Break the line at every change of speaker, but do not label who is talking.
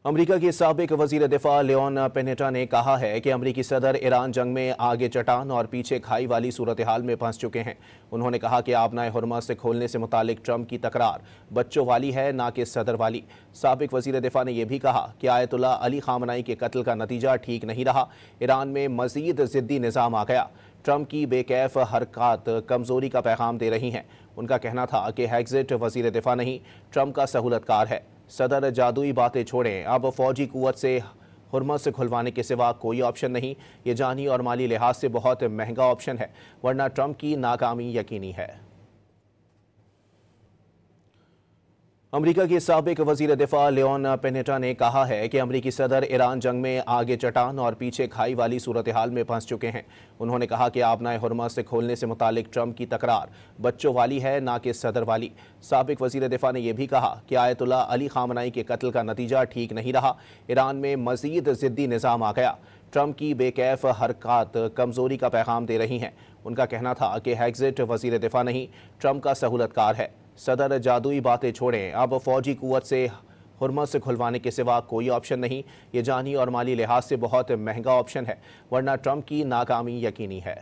امریکہ کے سابق وزیر دفاع لیون پینیٹا نے کہا ہے کہ امریکی صدر ایران جنگ میں آگے چٹان اور پیچھے کھائی والی صورتحال میں پھنس چکے ہیں۔ انہوں نے کہا کہ آبنائے ہرمز سے کھولنے سے متعلق ٹرمپ کی تکرار بچوں والی ہے نہ کہ صدر والی۔ سابق وزیر دفاع نے یہ بھی کہا کہ آیت اللہ علی خامنائی کے قتل کا نتیجہ ٹھیک نہیں رہا، ایران میں مزید ضدی نظام آ گیا۔ ٹرمپ کی بے کیف حرکات کمزوری کا پیغام دے رہی ہیں۔ ان کا کہنا تھا کہ ہیگزٹ وزیر دفاع نہیں، ٹرمپ کا سہولت کار ہے۔ صدر جادوئی باتیں چھوڑیں، اب فوجی قوت سے ہرمز سے کھلوانے کے سوا کوئی آپشن نہیں۔ یہ جانی اور مالی لحاظ سے بہت مہنگا آپشن ہے، ورنہ ٹرمپ کی ناکامی یقینی ہے۔ امریکہ کے سابق وزیر دفاع لیون پینیٹا نے کہا ہے کہ امریکی صدر ایران جنگ میں آگے چٹان اور پیچھے کھائی والی صورتحال میں پھنس چکے ہیں۔ انہوں نے کہا کہ آبنائے ہرمز سے کھولنے سے متعلق ٹرمپ کی تکرار بچوں والی ہے نہ کہ صدر والی۔ سابق وزیر دفاع نے یہ بھی کہا کہ آیت اللہ علی خامنائی کے قتل کا نتیجہ ٹھیک نہیں رہا، ایران میں مزید ضدی نظام آ گیا۔ ٹرمپ کی بے کیف حرکات کمزوری کا پیغام دے رہی ہیں۔ ان کا کہنا تھا کہ ہیگزٹ وزیر دفاع نہیں، ٹرمپ کا سہولت کار ہے۔ صدر جادوئی باتیں چھوڑیں، اب فوجی قوت سے ہرمز سے کھلوانے کے سوا کوئی آپشن نہیں۔ یہ جانی اور مالی لحاظ سے بہت مہنگا آپشن ہے، ورنہ ٹرمپ کی ناکامی یقینی ہے۔